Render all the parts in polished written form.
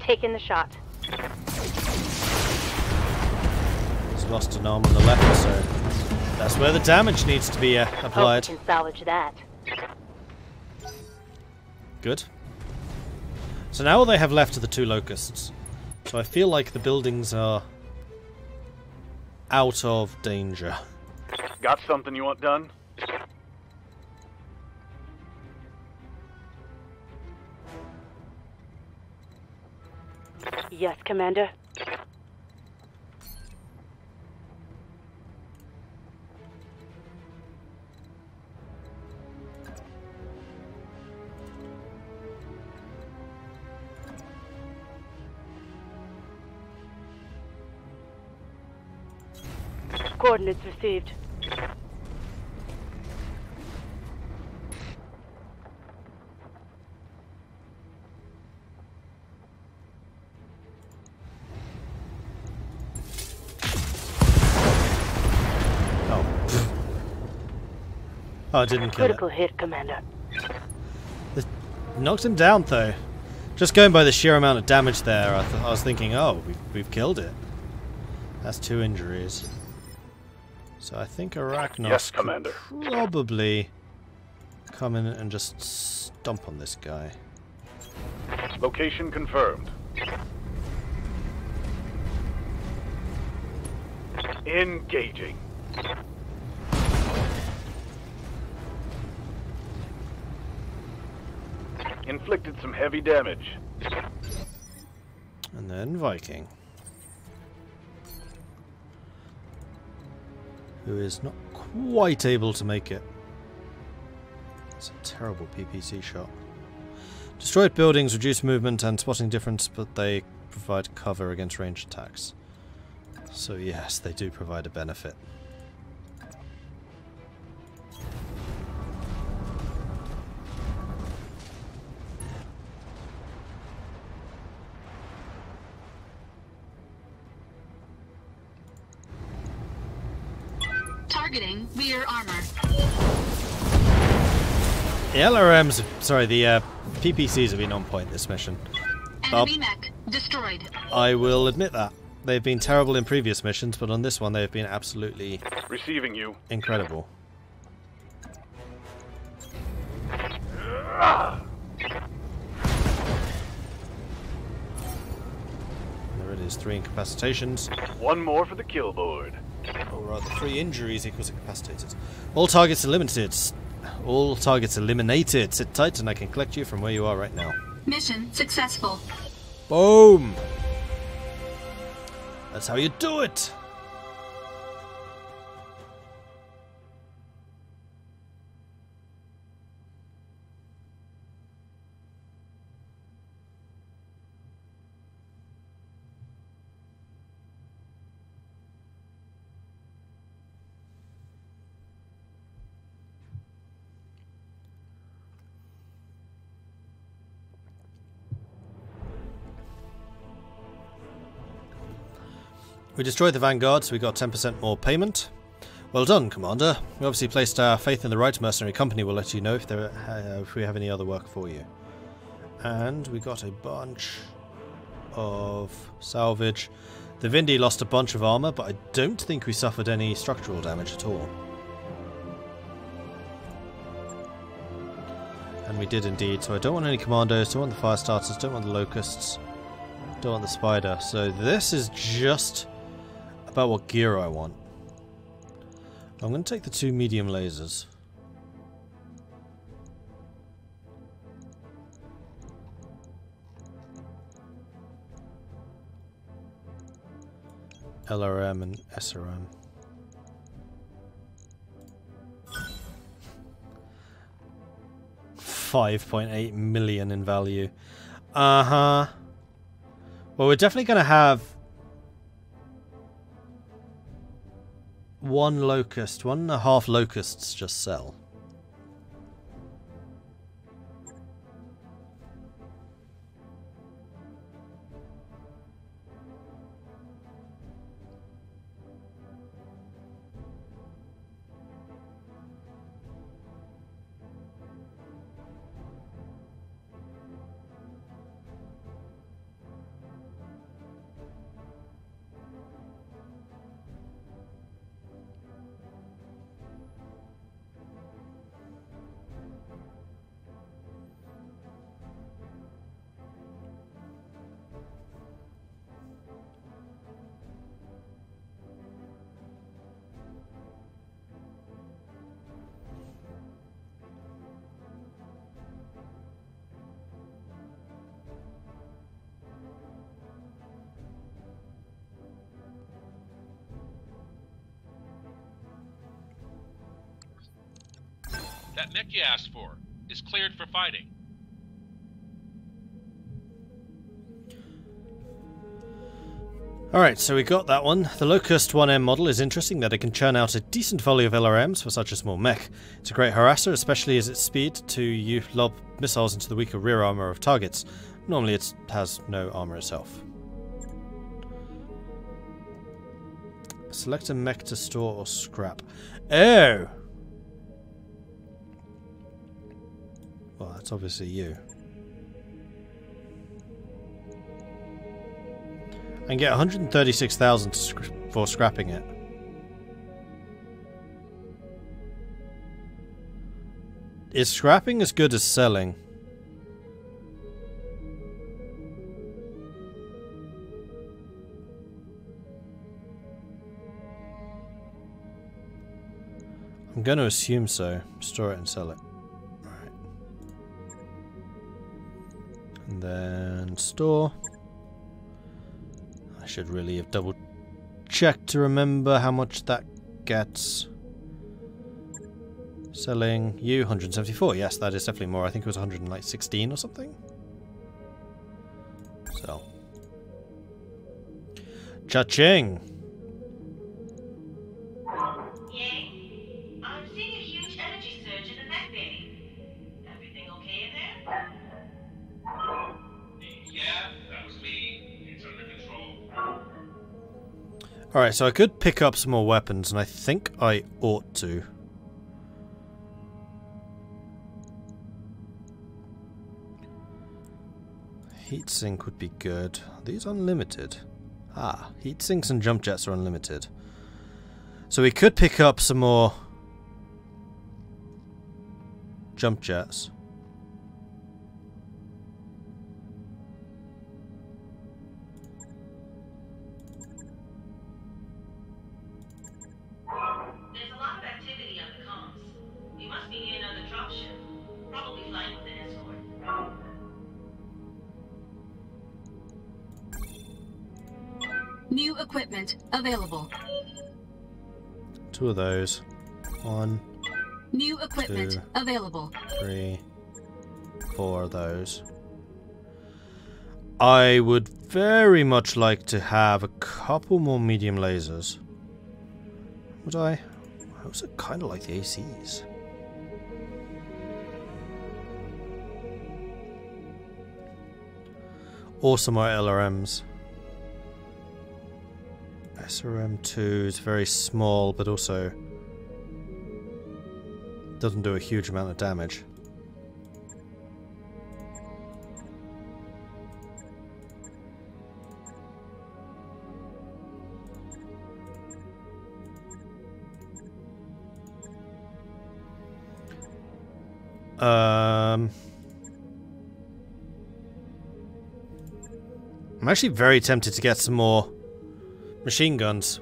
taking the shot. He's lost an arm on the left, so that's where the damage needs to be applied. Hope we can salvage that. Good. So now all they have left are the 2 locusts. So I feel like the buildings are out of danger. Got something you want done? Yes, Commander. Coordinates received. Oh, I didn't kill Critical hit, Commander. it. Knocked him down, though. Just going by the sheer amount of damage there, I was thinking, oh, we've killed it. That's 2 injuries. So I think Arachnos Yes, Commander. could probably come in and just stomp on this guy. Location confirmed. Engaging. Inflicted some heavy damage. And then Viking. Who is not quite able to make it. It's a terrible PPC shot. Destroyed buildings reduce movement and spotting difference, but they provide cover against ranged attacks. So yes, they do provide a benefit. Targeting rear armor. The LRMs, sorry, the PPCs have been on point this mission. Enemy mech destroyed. I will admit that. They've been terrible in previous missions, but on this one they have been absolutely Receiving you. incredible. There it is, 3 incapacitations. One more for the kill board. Or rather, 3 injuries equals incapacitated. All targets eliminated. All targets eliminated. Sit tight and I can collect you from where you are right now. Mission successful. Boom! That's how you do it! We destroyed the Vanguard, so we got 10% more payment. Well done, Commander. We obviously placed our faith in the right mercenary company. We'll let you know if we have any other work for you. And we got a bunch of salvage. The Vindy lost a bunch of armor, but I don't think we suffered any structural damage at all. And we did indeed, so I don't want any commandos, don't want the fire starters, don't want the locusts, don't want the spider. So this is just about what gear I want. I'm going to take the 2 medium lasers. LRM and SRM. $5.8 million in value. Well, we're definitely going to have 1 locust, 1.5 locusts just sell. That mech you asked for is cleared for fighting. Alright, so we got that one. The Locust 1M model is interesting that it can churn out a decent volley of LRMs for such a small mech. It's a great harasser, especially as its speed to lob missiles into the weaker rear armor of targets. Normally it has no armor itself. Select a mech to store or scrap. Oh! Well, that's obviously you. And get 136,000 for scrapping it. Is scrapping as good as selling? I'm going to assume so. Store it and sell it. Alright. And then store. I should really have double checked to remember how much that gets. Selling you 174. Yes, that is definitely more. I think it was 116 or something. Sell. Cha-ching! Yay. I'm seeing a huge energy surge in the mech bay. Everything okay in there? Yeah, that was me. It's under control. Alright, so I could pick up some more weapons, and I think I ought to. Heatsink would be good. Are these unlimited? Ah, heatsinks and jump jets are unlimited. So we could pick up some more jump jets. There's a lot of activity on the comms. We must be near another dropship. Probably flying with an escort. New equipment available. 2 of those. 1, New equipment 2, available. 3, 4 of those. I would very much like to have a couple more medium lasers. Would I? I also kind of like the ACs. Or some more LRMs. SRM2 is very small, but also doesn't do a huge amount of damage. I'm actually very tempted to get some more machine guns.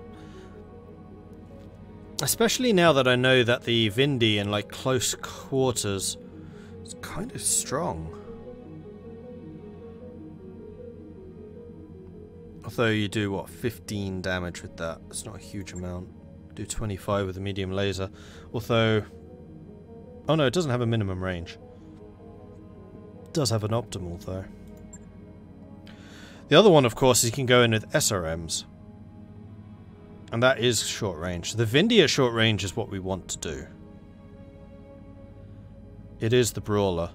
Especially now that I know that the Vindy in like close quarters is kind of strong. Although you do what, 15 damage with that. It's not a huge amount. Do 25 with a medium laser. Although, oh no, it doesn't have a minimum range. It does have an optimal though. The other one, of course, is you can go in with SRMs. And that is short range. The Vindy at short range is what we want to do. It is the brawler.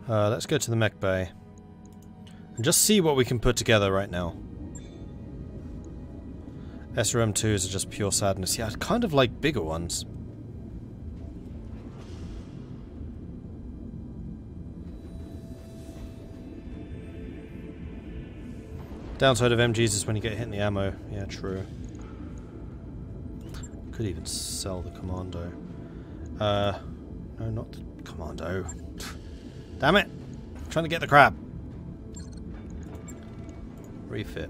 Let's go to the mech bay. And just see what we can put together right now. SRM2s are just pure sadness. Yeah, I'd kind of like bigger ones. Downside of MGs is when you get hit in the ammo. Yeah, true. Could even sell the commando. No, not the commando. Damn it! I'm trying to get the crab. Refit.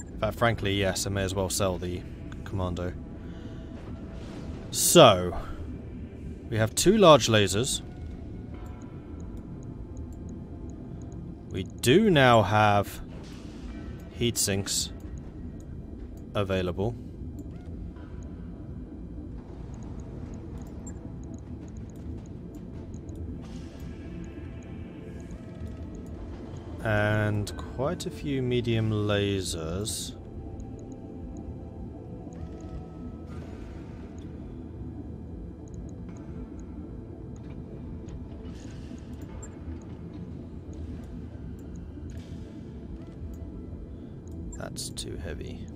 In fact, frankly, yes, I may as well sell the commando. So, we have 2 large lasers. We do now have heat sinks available. And quite a few medium lasers. That's too heavy.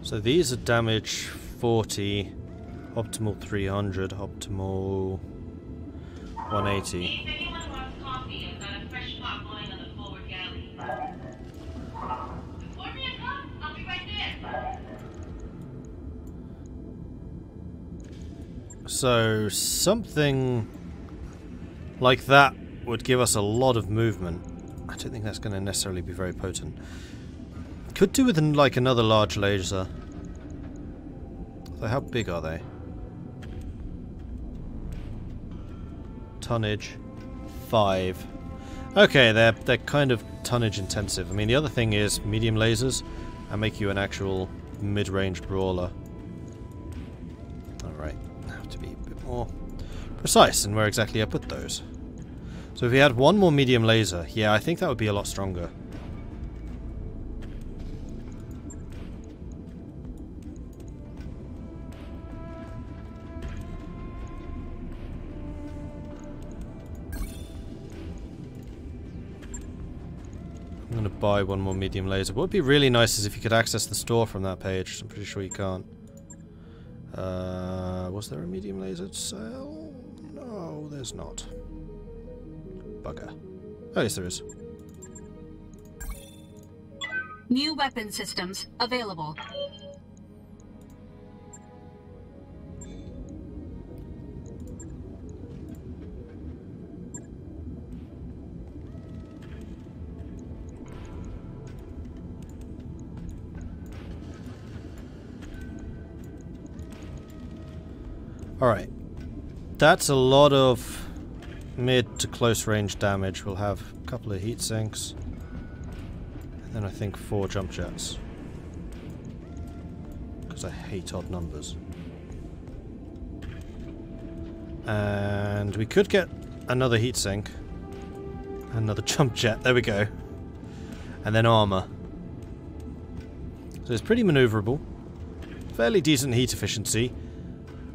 So these are damage 40, optimal 300, optimal 180. If anyone wants coffee, I've got a fresh pot going on the forward galley. Pour me a cup. I'll be right there. So something like that would give us a lot of movement. I don't think that's going to necessarily be very potent. Could do with like another large laser. So how big are they? Tonnage 5. Okay, they're kind of tonnage intensive. I mean, the other thing is medium lasers and make you an actual mid-range brawler. Alright, I have to be a bit more precise in where exactly I put those. So if we had one more medium laser, yeah, I think that would be a lot stronger. I'm going to buy one more medium laser. What would be really nice is if you could access the store from that page. I'm pretty sure you can't. Was there a medium laser to sell? No, there's not. Bugger. Oh, yes, there is. New weapon systems available. Alright. That's a lot of mid to close range damage. We'll have a couple of heat sinks. And then I think 4 jump jets. Because I hate odd numbers. And we could get another heat sink. Another jump jet. There we go. And then armor. So it's pretty maneuverable. Fairly decent heat efficiency.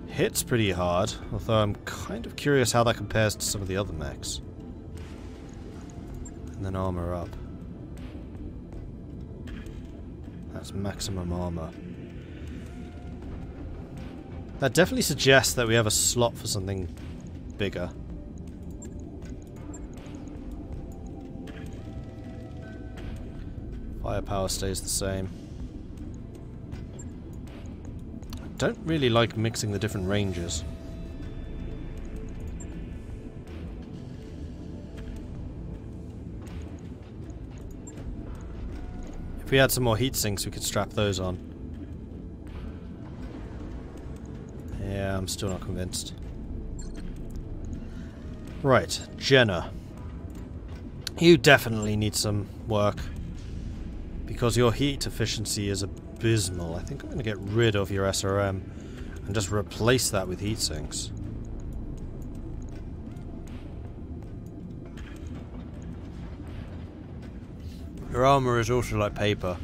Hits pretty hard, although I'm kind of curious how that compares to some of the other mechs. And then armor up. That's maximum armor. That definitely suggests that we have a slot for something bigger. Firepower stays the same. Don't really like mixing the different ranges. If we had some more heat sinks, we could strap those on. Yeah, I'm still not convinced. Right, Jenna. You definitely need some work. Because your heat efficiency is abysmal. I think I'm going to get rid of your SRM and just replace that with heat sinks. Your armor is also like paper.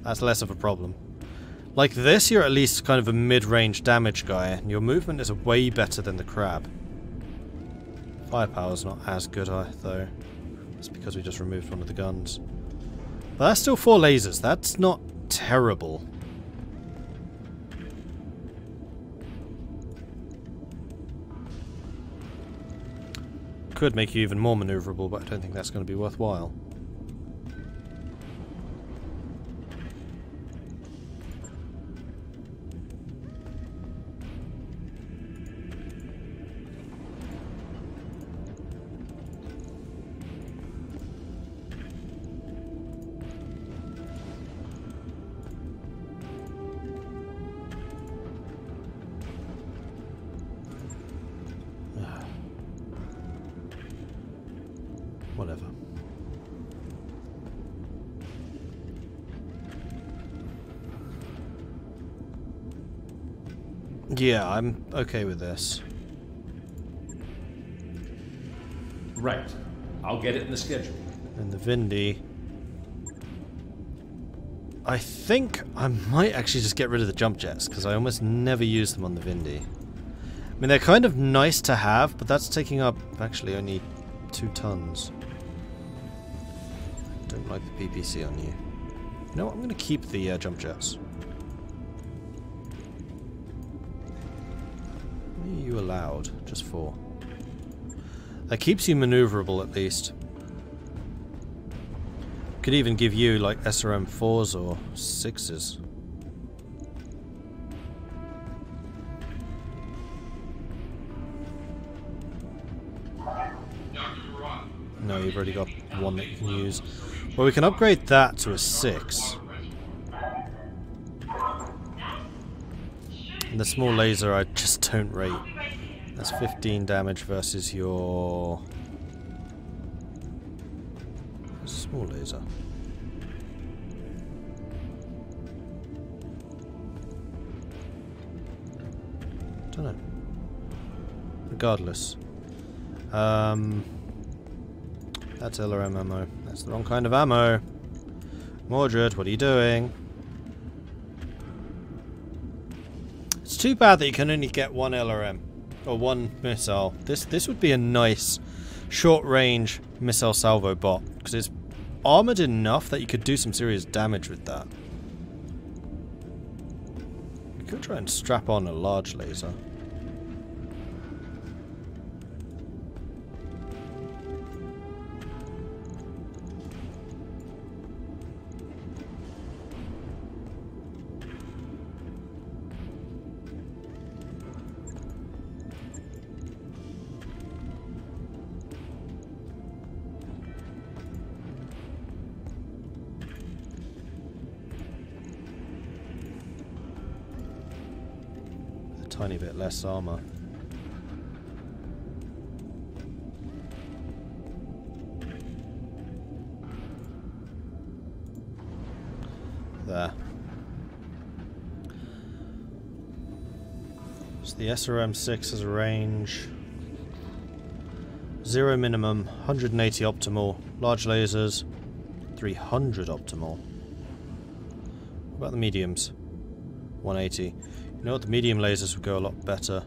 That's less of a problem. Like this, you're at least kind of a mid-range damage guy, and your movement is way better than the crab. Firepower's not as good, though. It's because we just removed one of the guns. But that's still 4 lasers. That's not terrible. Could make you even more maneuverable, but I don't think that's going to be worthwhile. Whatever. Yeah, I'm okay with this. Right. I'll get it in the schedule. And the Vindy. I think I might actually just get rid of the jump jets, because I almost never use them on the Vindy. I mean, they're kind of nice to have, but that's taking up actually only 2 tons. Don't like the PPC on you. You know what? I'm going to keep the jump jets. What are you allowed? Just 4. That keeps you maneuverable at least. Could even give you like SRM 4s or 6s. No, you've already got one that you can use. Well, we can upgrade that to a 6. And the small laser I just don't rate. That's 15 damage versus your... small laser. Don't know. Regardless. That's LRM ammo. That's the wrong kind of ammo. Mordred, what are you doing? It's too bad that you can only get 1 LRM. Or 1 missile. This would be a nice short-range missile salvo bot. Because it's armored enough that you could do some serious damage with that. You could try and strap on a large laser. Tiny bit less armor. There. So the SRM-6 has a range 0 minimum, 180 optimal, large lasers, 300 optimal. What about the mediums? 180. You know what, the medium lasers would go a lot better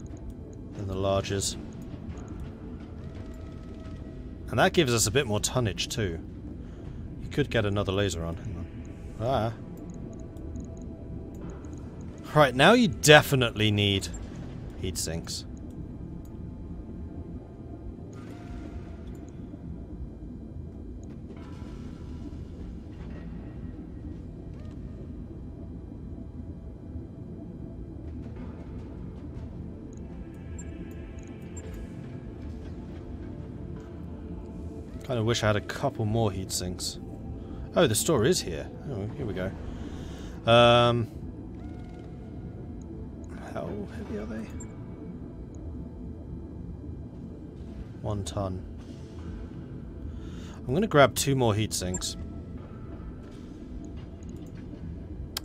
than the larges. And that gives us a bit more tonnage too. You could get another laser on. Hang on. Ah. Right, now you definitely need heat sinks. Kind of wish I had a couple more heat sinks. Oh, the store is here. Oh, here we go. How heavy are they? 1 ton. I'm going to grab 2 more heat sinks.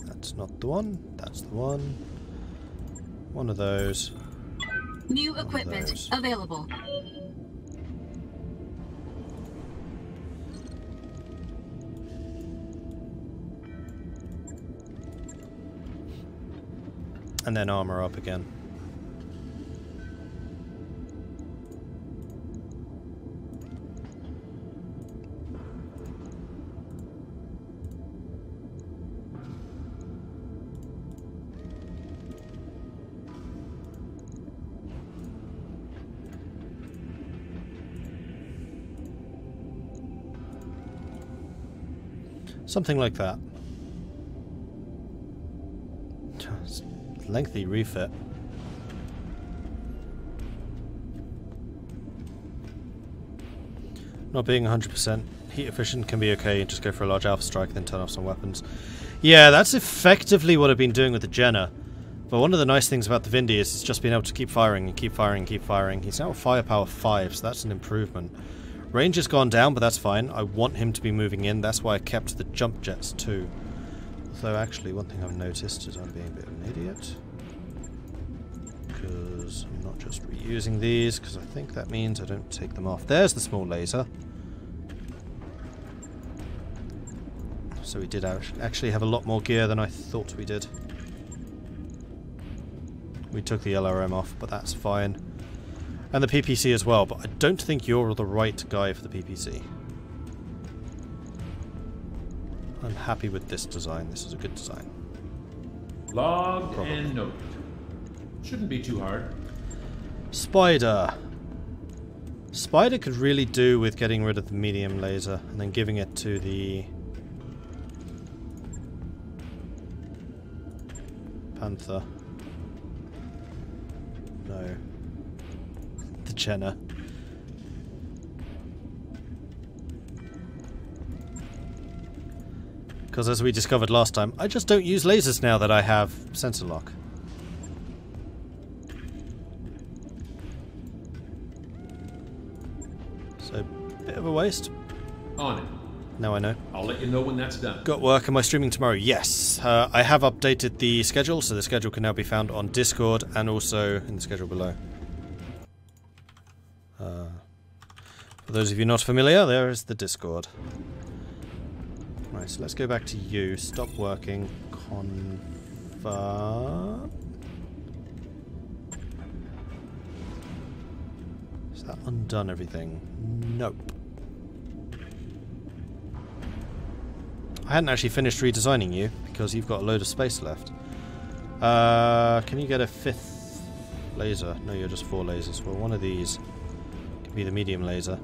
That's not the one. That's the one. One of those. New equipment available. And then armor up again. Something like that. Lengthy refit. Not being 100% heat efficient can be okay. Just go for a large alpha strike, then turn off some weapons. Yeah, that's effectively what I've been doing with the Jenner. But one of the nice things about the Vindy is it's just being able to keep firing and keep firing and keep firing. He's now at firepower 5, so that's an improvement. Range has gone down, but that's fine. I want him to be moving in. That's why I kept the jump jets too. Though actually, one thing I've noticed is I'm being a bit of an idiot. Because I'm not just reusing these, because I think that means I don't take them off. There's the small laser. So we did actually have a lot more gear than I thought we did. We took the LRM off, but that's fine. And the PPC as well, but I don't think you're the right guy for the PPC. I'm happy with this design. This is a good design. Logged and noted. Shouldn't be too hard. Spider. Spider could really do with getting rid of the medium laser and then giving it to the Panther. No. The Jenna. Because as we discovered last time, I just don't use lasers now that I have sensor lock. So, bit of a waste. On it. Now I know. I'll let you know when that's done. Got work. Am I streaming tomorrow? Yes. I have updated the schedule, so the schedule can now be found on Discord and also in the schedule below. For those of you not familiar, there is the Discord. Right, so let's go back to you. Stop working. Confirm. Has that undone everything? Nope. I hadn't actually finished redesigning you because you've got a load of space left. Can you get a 5th laser? No, you're just 4 lasers. Well, one of these can be the medium laser.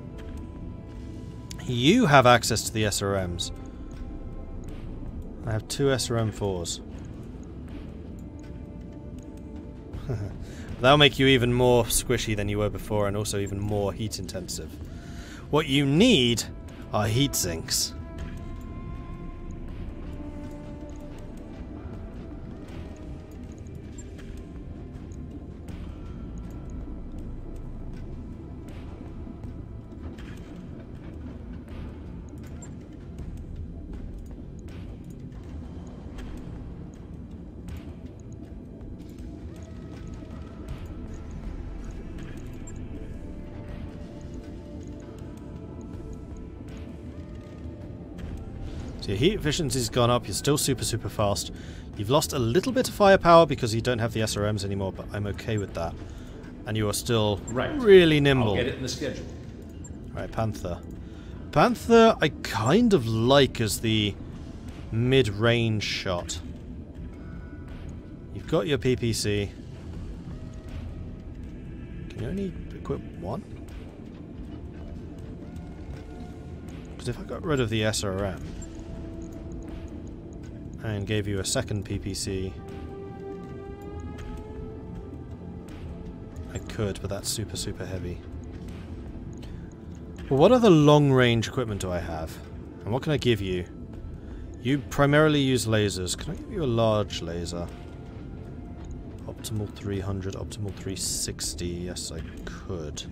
You have access to the SRMs. I have 2 SRM4s. That'll make you even more squishy than you were before and also even more heat intensive. What you need are heat sinks. Your heat efficiency's gone up, you're still super fast. You've lost a little bit of firepower because you don't have the SRMs anymore, but I'm okay with that. And you are still really nimble. I'll get it in the schedule. Right, Panther. Panther I kind of like as the mid-range shot. You've got your PPC. Can you only equip one? Because if I got rid of the SRM and gave you a second PPC, I could, but that's super heavy. Well, what other long-range equipment do I have? And what can I give you? You primarily use lasers. Can I give you a large laser? Optimal 300, optimal 360. Yes, I could.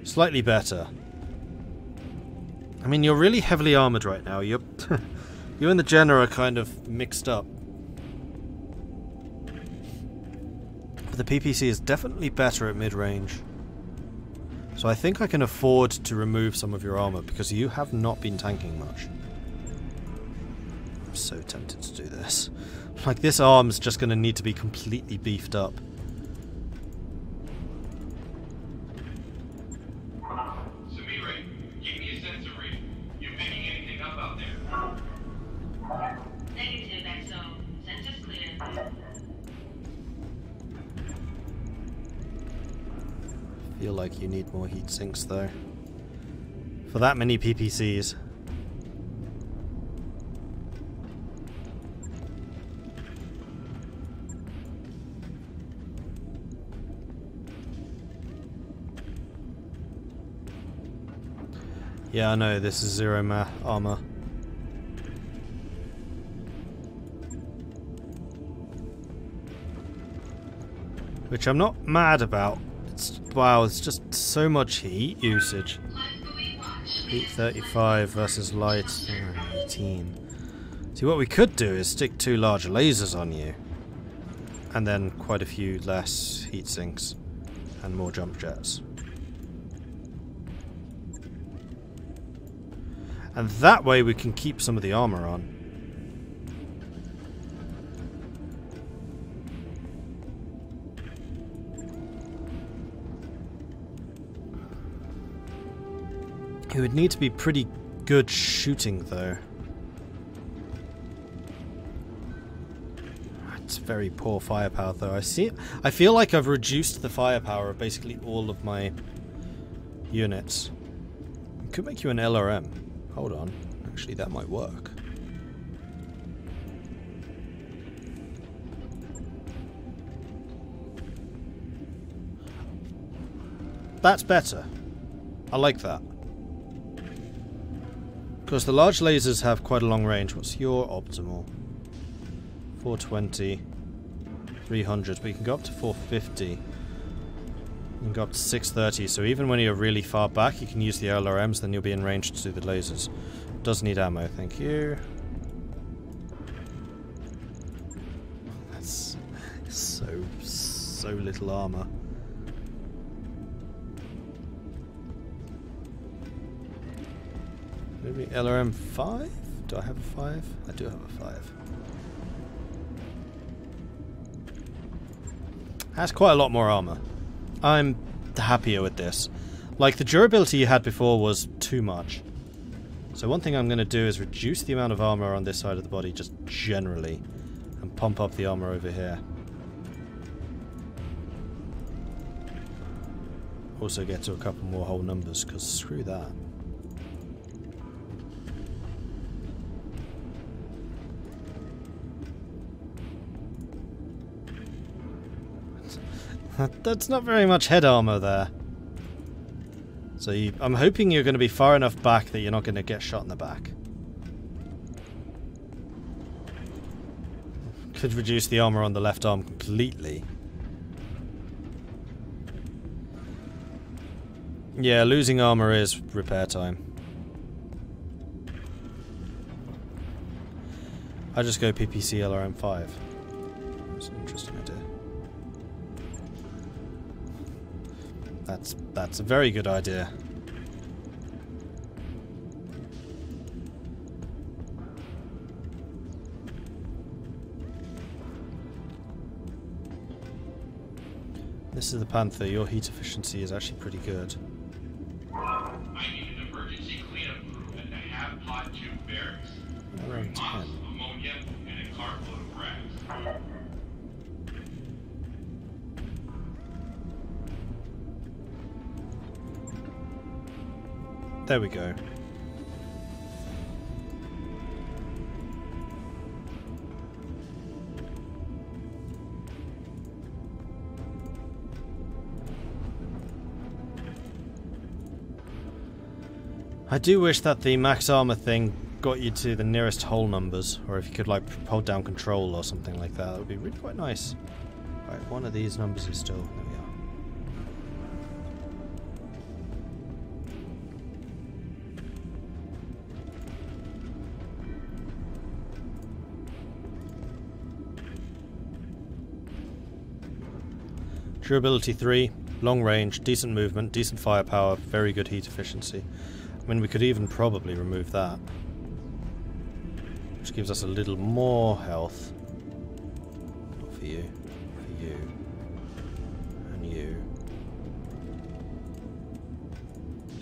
Slightly better. I mean, you're really heavily armored right now. You're you and the Jenna are kind of mixed up. But the PPC is definitely better at mid-range. So I think I can afford to remove some of your armor because you have not been tanking much. I'm so tempted to do this. Like, this arm's just going to need to be completely beefed up. Samira, give me a sensor read. You picking anything up out there? Negative, XO. Sensor's clear. Feel like you need more heat sinks though. For that many PPCs. Yeah, I know, this is zero armor. Which I'm not mad about. Wow, it's just so much heat usage. Heat 35 versus light 18. See, what we could do is stick 2 large lasers on you. And then quite a few less heat sinks. And more jump jets. And that way we can keep some of the armor on. It would need to be pretty good shooting, though. It's very poor firepower, though. I feel like I've reduced the firepower of basically all of my units. I could make you an LRM. Hold on. Actually, that might work. That's better. I like that. Because the large lasers have quite a long range. What's your optimal? 420, 300, but you can go up to 450. You can go up to 630, so even when you're really far back, you can use the LRMs, then you'll be in range to do the lasers. Does need ammo, thank you. That's so little armor. Maybe LRM 5? Do I have a 5? I do have a 5. Has quite a lot more armor. I'm happier with this. Like, the durability you had before was too much. So one thing I'm going to do is reduce the amount of armor on this side of the body just generally. And pump up the armor over here. Also get to a couple more whole numbers, because screw that. That's not very much head armor there. So I'm hoping you're going to be far enough back that you're not going to get shot in the back. Could reduce the armor on the left arm completely. Yeah, losing armor is repair time. I just go PPC LRM 5. That's an interesting idea. That's a very good idea. This is the Panther. Your heat efficiency is actually pretty good. I need an emergency cleanup crew at the half pod 2 barracks. Around 10. Ammonia and a carload of rags. There we go. I do wish that the max armor thing got you to the nearest whole numbers, or if you could like hold down control or something like that, that would be really quite nice. Right, one of these numbers is still... There we are. Durability 3, long range, decent movement, decent firepower, very good heat efficiency. I mean, we could even probably remove that. Which gives us a little more health. Not for you. For you. And you.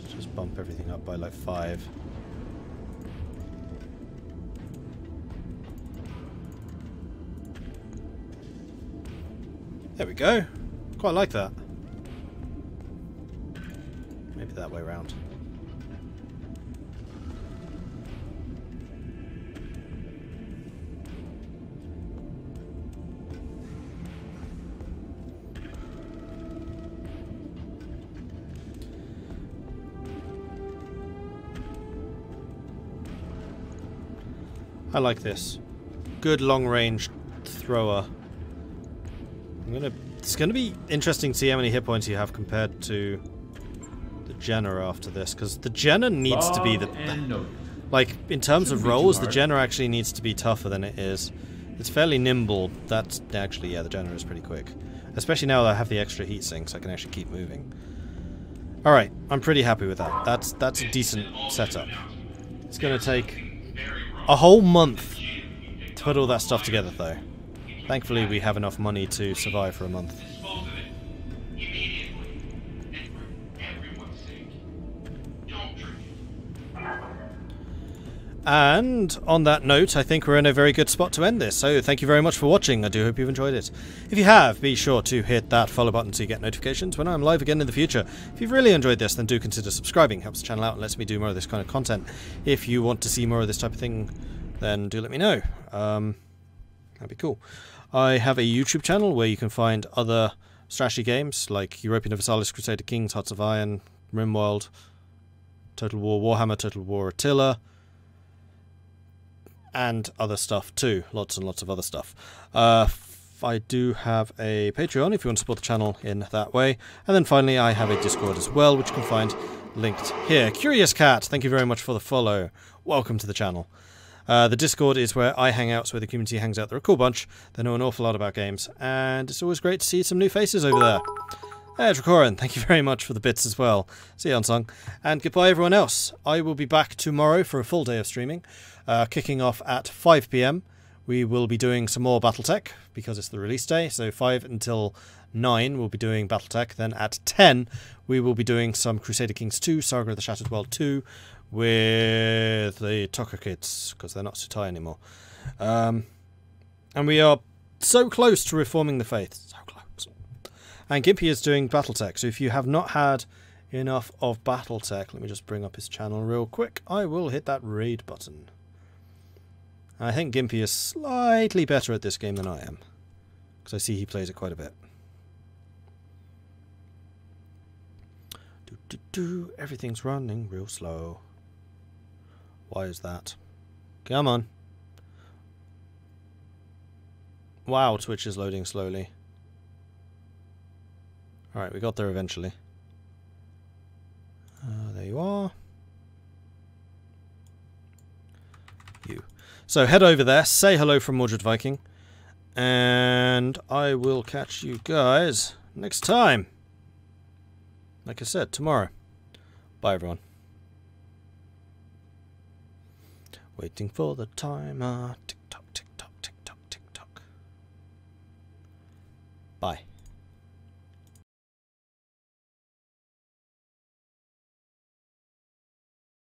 Let's just bump everything up by like 5. There we go. Quite like that. Maybe that way round. I like this. Good long-range thrower. It's gonna be interesting to see how many hit points you have compared to the Jenner after this, because the Jenner needs to be the... Logged and noted. Like, in terms of Shouldn't be too roles, the hard. Jenner actually needs to be tougher than it is. It's fairly nimble. That's actually, yeah, the Jenner is pretty quick. Especially now that I have the extra heat sinks, I can actually keep moving. Alright, I'm pretty happy with that. That's a decent setup. It's going to take a whole month to put all that stuff together, though. Thankfully, we have enough money to survive for a month. Dispose of it. Immediately. And for everyone's sake. Don't drink it. And on that note, I think we're in a very good spot to end this. So thank you very much for watching. I do hope you've enjoyed it. If you have, be sure to hit that follow button so you get notifications when I'm live again in the future. If you've really enjoyed this, then do consider subscribing. Helps the channel out and lets me do more of this kind of content. If you want to see more of this type of thing, then do let me know. That'd be cool. I have a YouTube channel where you can find other strategy games like European Universalis, Crusader Kings, Hearts of Iron, RimWorld, Total War Warhammer, Total War Attila, and other stuff too. Lots and lots of other stuff. I do have a Patreon if you want to support the channel in that way. And then finally I have a Discord as well, which you can find linked here. Curious Cat, thank you very much for the follow. Welcome to the channel. The Discord is where I hang out, it's where the community hangs out. They're a cool bunch. They know an awful lot about games. And it's always great to see some new faces over there. There's Rakoran, thank you very much for the bits as well. See you on Song. And goodbye everyone else. I will be back tomorrow for a full day of streaming. Kicking off at 5 PM. We will be doing some more Battletech because it's the release day. So 5 until 9 we'll be doing Battletech. Then at 10 we will be doing some Crusader Kings 2, Saga of the Shattered World 2 with the Tucker kids because they're not Sutai anymore. And we are so close to reforming the faith. So close. And Gimpy is doing Battletech. So if you have not had enough of Battletech, let me just bring up his channel real quick. I will hit that raid button. I think Gimpy is slightly better at this game than I am, because I see he plays it quite a bit. Everything's running real slow. Why is that? Come on. Wow, Twitch is loading slowly. Alright, we got there eventually. There you are. You. So head over there, say hello from Mordred Viking, and I will catch you guys next time. Like I said, tomorrow. Bye everyone. Waiting for the timer. Tick tock, tick tock, tick tock, tick tock. Bye.